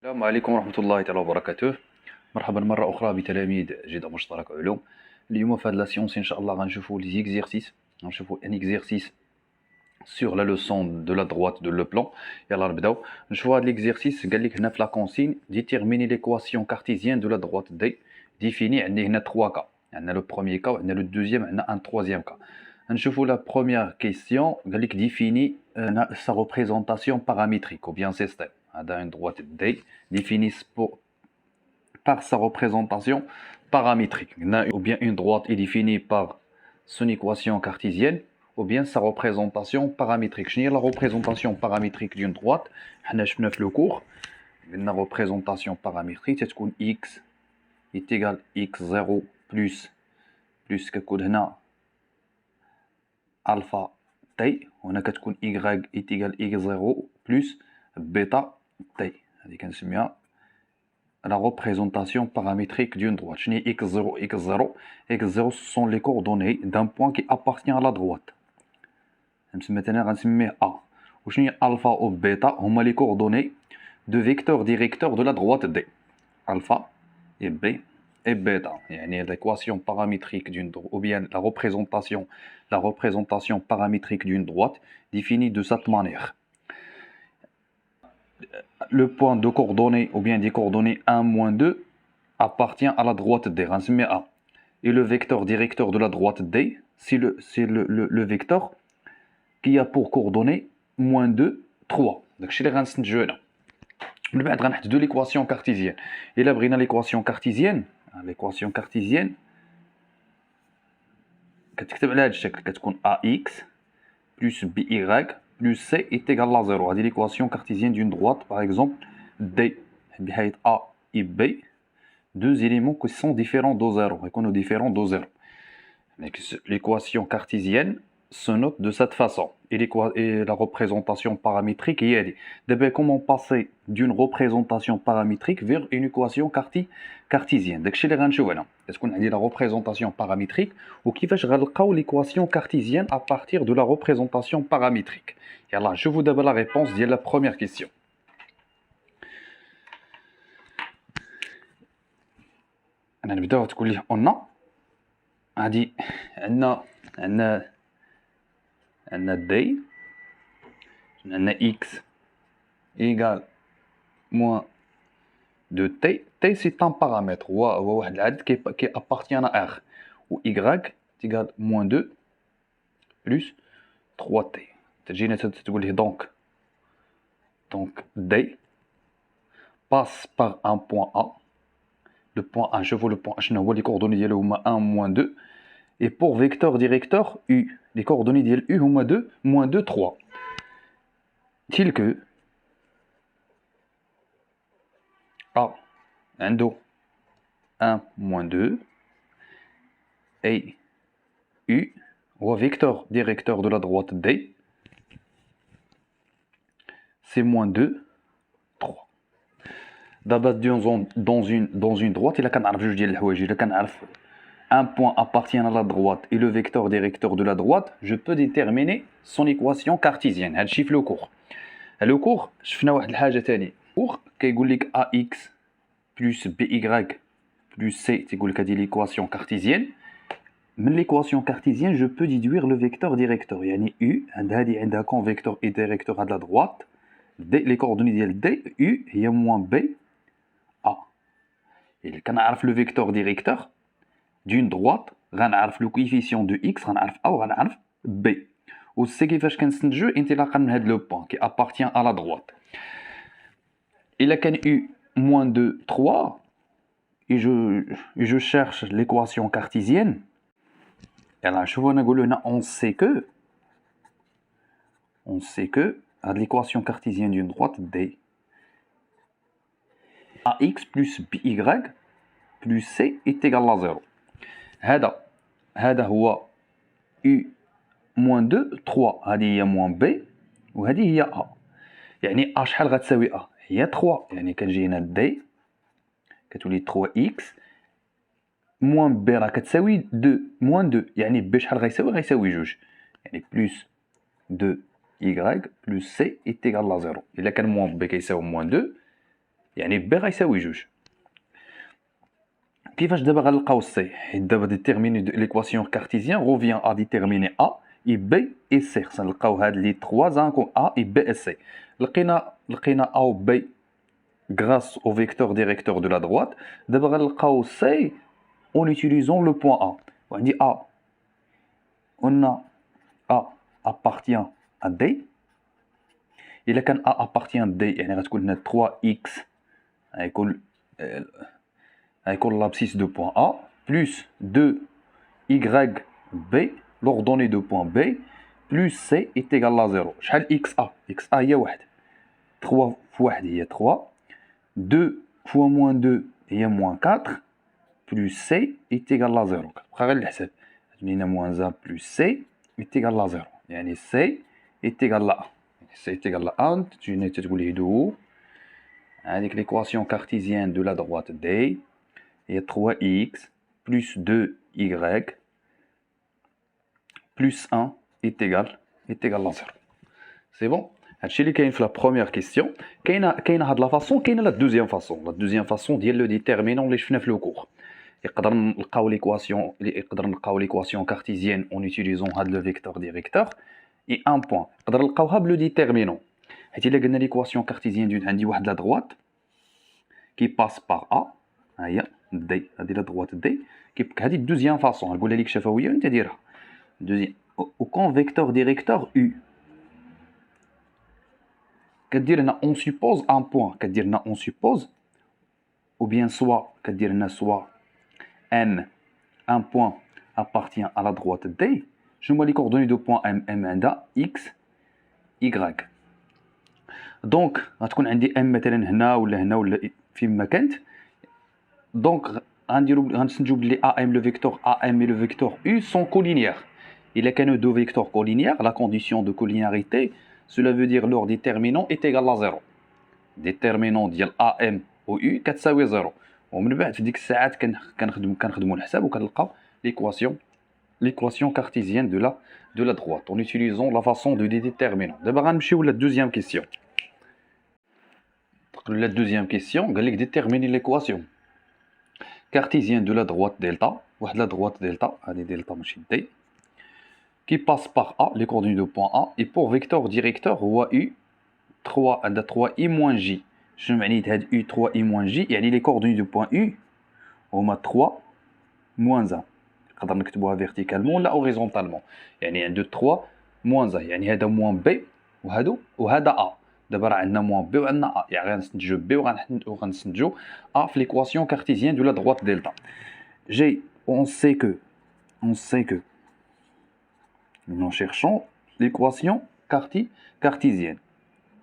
السلام عليكم ورحمة الله تعالى وبركاته. مرحبا مرة أخرى بتلاميذ جدة مشترك علوم. اليوم في هاد لا سيونس إن شاء الله غنشوفو لي زيكزيرسيس، غنشوفو ان اكزيرسيس sur la leçon de la droite de le plan. يلا نبداو نشوفو هاد ليكزيرسيس. قال لك هنا في لا كونسين ديتيرميني ليكواسيون كارتيزيان دو لا droite دي ديفيني. عندي هنا 3 كا، عندنا لو بروميير كا وعندنا لو دوزيام عندنا ان تروازيام كا. نشوفو لا بروميير كيسيون. قال لك ديفيني sa représentation paramétrique ou bien système. هذا une droite D définie par sa représentation paramétrique. Ou bien une droite est définie par son équation cartésienne ou bien sa représentation paramétrique. Je la représentation paramétrique d'une droite. On a vu le cours. La représentation paramétrique, c'est que x est égal à x0 plus que alpha t. On a que y est égal à x0 plus bêta t. La représentation paramétrique d'une droite. x0, x0. x0 ce sont les coordonnées d'un point qui appartient à la droite. Maintenant, on met A. Alpha ou bêta, on les coordonnées de vecteurs directeurs de la droite D. Alpha et B et bêta. L'équation paramétrique d'une droite, ou bien la représentation paramétrique d'une droite définie de cette manière. Le point de coordonnées ou bien des coordonnées 1, moins 2 appartient à la droite D, A. Et le vecteur directeur de la droite D, c'est le vecteur qui a pour coordonnées moins 2, 3. Donc, chez les غنستنتجو هنا. من بعد غنحددو l'équation cartésienne. Et là, بغينا l'équation cartésienne كتكتب على هذا الشكل، كتكون AX plus BY plus C est égal à 0. C'est l'équation cartésienne d'une droite, par exemple, D, A et B, deux éléments qui sont différents de 0, et qu'on est différents de 0. L'équation cartésienne se note de cette façon. Et la représentation paramétrique est elle. D'abord, comment passer d'une représentation paramétrique vers une équation cartésienne. Donc, chez les gens, est-ce qu'on a dit la représentation paramétrique ou qui va chercher l'équation cartésienne à partir de la représentation paramétrique? Et alors, je vous donne la réponse de la première question. On a dit on a D, on a X égale moins de T. T c'est un paramètre qui appartient à R. Ou Y est égal à moins 2 plus 3T. Donc D passe par un point A. Le point A, je vois le point A, je vois les coordonnées 1, moins 2. Et pour vecteur directeur U, les coordonnées de U sont 2, moins 2, 3. Tel que A, 1, moins 2, et U, ou vecteur directeur de la droite D, c'est moins 2, 3. D'abord, dans une droite, il y a un point appartient à la droite et le vecteur directeur de la droite, je peux déterminer son équation cartésienne. هذا الشيء في لو كور. لو كور شفنا واحد الحاجه ثاني. كور كيقول لك ax plus by plus c تيقول لك هذه l'équation cartésienne. من l'équation cartésienne, je peux déduire le vecteur directeur. يعني u هذه عندها كون vecteur et directeur à la droite. D, les coordonnées ديال d u هي moins b a. Et كنعرف le vecteur directeur d'une droite, غنعرف le coefficient de x, غنعرف A ou غنعرف B. Ou c'est كيفاش كنستنتجو انطلاقا من هذا le point qui appartient à la droite. Il a qu'un U moins 2, 3, et je cherche l'équation cartésienne. Et alors, on sait que l'équation cartésienne d'une droite D, AX plus BY plus C est égal à 0. هذا هو U moins 2 3. هذه هي moins B وهذه هي A. يعني A شحال غتساوي A؟ هي 3. يعني كنجي هنا D كتولي 3x moins B راه كتساوي 2 moins 2. يعني B شحال غيساوي 2. يعني plus 2y plus C est égal à 0. إلا كان moins B كيساوي moins 2 يعني B غيساوي جوج. كيفاش دابا غنلقاو C؟ حيت دابا déterminer de l'équation cartésienne revient à déterminer A et B et C. خصنا نلقاو هاد لي 3 A et B et C. لقينا A و B grâce au vecteur directeur de la droite. دابا غنلقاو C en utilisant le point A. وعندي A. On a A appartient à D. إلا كان A appartient à D يعني غتكون هنا 3x غيكون l'abscisse de point A plus 2YB l'ordonnée de point B plus C est égal à 0. شحال XA؟ XA هي 1. 3 في 1 هي 3. 2 fois moins 2 هي moins 4 plus C est égal à 0. كتبقى غير الحساب. لينا moins 1 plus C est égal à 0. يعني C est égal à 1. C est égal à 1. تجيني تتقول لي هدوء. هذيك l'équation cartésienne de la droite D. Il y a 3x plus 2y plus 1 est égal à 0. C'est bon? هادشي اللي كاين في la première question. كاينه هاد لا فاصون، كاينه لا دوزيام فاصون. لا دوزيام فاصون ديال لو ديتيرمينون اللي شفنا في لو كور. نقدر نلقاو ليكواسيون كارتيزيان اون utilisant هاد لو فيكتور ديريكتور اي ان بوين. نقدر نلقاوها بلو ديتيرمينون. حيت الا قلنا ليكواسيون كارتيزيان عندي واحد لا دروات كي باس بار ا، ها هي دي، هادي لا دروات دي، هادي الدوزيام فاصون نقولها لك شفويه وانت ديرها. دوزيام او كون فيكتور ديريكتور يو كدير هنا اون سوبوز ان بوين، كدير هنا اون سوبوز ou bien soit كدير هنا soit M un point appartient à la droite D. شنو هما لي coordonnées de point M؟ M عندها X Y. دونك غتكون عندي M مثلا هنا ولا فين ما كانت. دونك غنستنتجو بلي AM le vecteur AM et le vecteur U sont collinéaires. إلا كانوا deux vecteurs collinéaires, la condition de collinéarité, cela veut dire leur déterminant est égal à 0. déterminant ديال AM و U كتساوي 0. ومن بعد في ديك الساعات كنخدموا الحساب وكنلقاو l'équation cartésienne de la droite en utilisant la façon de déterminant. دابا غنمشيو لا deuxième question. La deuxième question قال لك déterminer l'équation cartésienne de la droite delta. واحد la droite delta هذه delta ماشي D qui passe par A, les coordonnées de point A, et pour vecteur directeur هو U 3 عندها 3i moins j. شنو معنيت هاد U 3i moins j؟ يعني les coordonnées du point U هما 3 moins 1. نقدر نكتبوها verticalement ولا horizontalement. يعني عنده 3 moins 1، يعني هذا moins B وهذا A. دابا راه عندنا moins B وعندنا A، يعني غنستنتجو B وغنستنتجو A في l'équation cartésienne de la droite delta. On sait que nous cherchons l'équation cartésienne.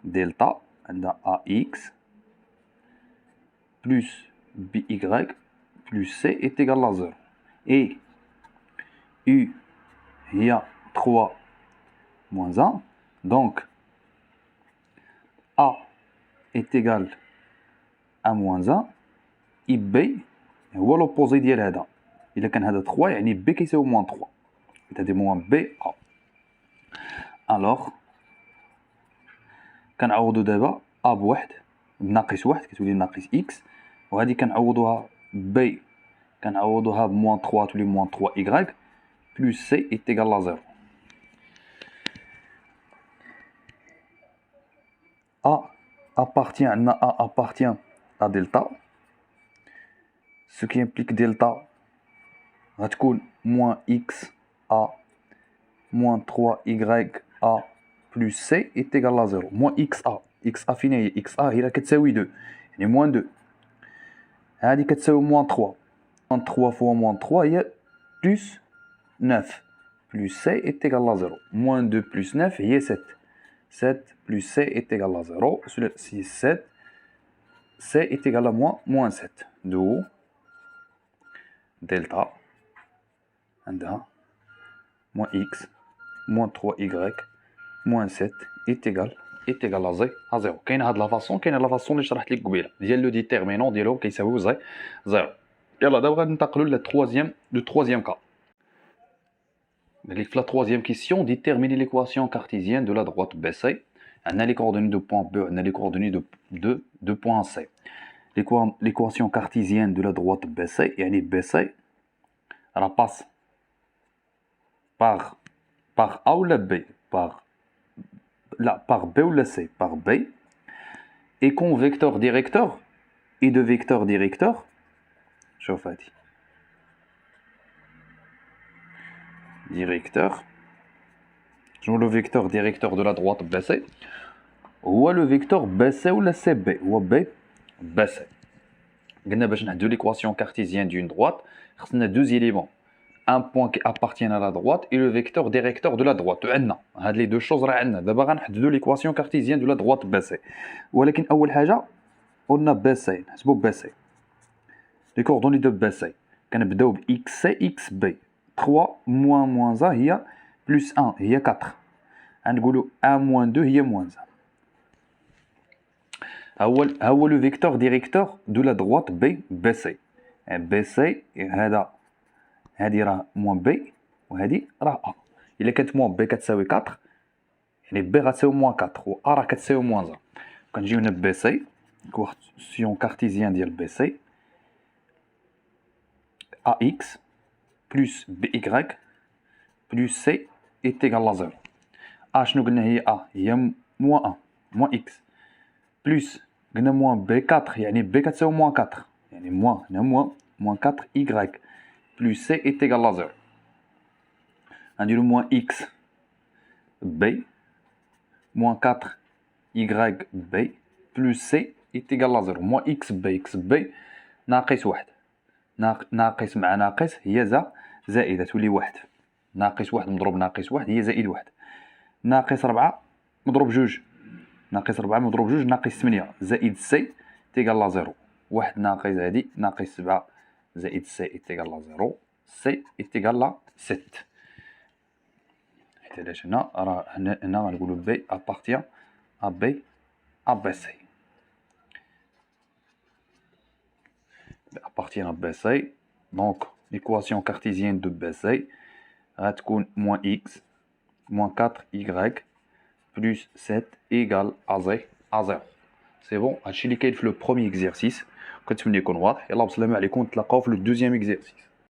Delta عندها AX plus BY plus C est égal à 0. Et U il y a 3 moins 1. Donc A est égal à moins 1. Et B هو l'opposé ديال هذا. إلا كان هذا 3 يعني B كيساوي moins 3. هذا moins BA. Alors كنعوضو دابا A بواحد بناقص واحد كتولي ناقص X، وهادي كنعوضوها B كنعوضوها بموان 3 تولي موان 3Y plus C est égal à 0. A appartient à delta, ce qui implique delta غتكون moins XA moins 3YA plus C est égal à 0. Moins XA. XA فين هي؟ XA هي راه كتساوي 2. يعني moins 2. هادي كتساوي moins 3. Moins 3 fois moins 3 هي plus 9. Plus C est égal à 0. Moins 2 plus 9 هي 7. 7 plus C est égal à 0. Si 7, C est égal à moins 7. D'où delta عندها moins X moins 3Y moins 7 est égal à 0. كاين هاد لا فاصون، كاين لا فاصون اللي شرحت لك قبيله ديال لو ديتيرمينون ديالهم كيساويو 0. يلا دابا غننتقلوا لو troisième cas. Donc la troisième question, déterminer l'équation cartésienne de la droite BC. On a les coordonnées de point B, on a les coordonnées de point C. L'équation cartésienne de la droite BC, yani BC, elle passe par A ou la B, par B ou la C, par B, et qu'on vecteur directeur, et de vecteur directeur, شوف هادي directeur, le vecteur directeur de la droite BC, ou le vecteur BC ou la CB, ou B, BC. قلنا باش نحددو l'équation cartésienne d'une droite, on a deux éléments. Un point qui appartient à la droite et le vecteur directeur de la droite. عندنا هاد les deux choses راه عندنا. دابا غنحددو l'équation cartésienne de la droite BC. ولكن أول حاجة قلنا BC, نحسبو BC. Les coordonnées de BC. كنبداو ب XC, XB. 3 moins 1 هي plus 1 هي 4. غنقولو 1 moins 2 هي moins 1. هو le vecteur directeur de la droite B, BC. BC هادي راه موان بي وهادي راه ا. الا كانت موان بي كتساوي 4 يعني بي غتساوي موان 4 و ا راه كتساوي موان 1. كنجيو هنا بي سي كواسيون كارتيزيان ديال بي سي ا اكس بلس بي ايكغيك بلس سي est égal à 0. ا شنو قلنا هي ا هي موان 1 موان اكس بلس قلنا موان بي 4 يعني بي كتساوي موان 4 يعني موان هنا موان 4 ايكغيك plus C est égal à 0. On dit le moins X B moins 4 Y B plus C est égal à 0. Moins X B ناقص 1. ناقص مع ناقص هي زائدة تولي 1. ناقص 1 مضروب ناقص 1 هي زائد 1. ناقص 4 مضروب 2. ناقص 4 مضروب 2 ناقص 8 زائد C est égal à 0. 1 ناقص هادي ناقص 7 زائد C est égal à 0. C est égal à 7. حيت علاش هنا راه هنا غنقولو B appartient à B à BC. B appartient à BC. Donc l'équation cartésienne de BC غتكون moins X moins 4Y plus 7 égale à 0. C'est bon, هادشي اللي كاين في لو بروميي اكزرسيس. كنتمنى يكون واضح. يلا بسلامة عليكم، نتلاقاو في لو دوزيام اكزرسيس.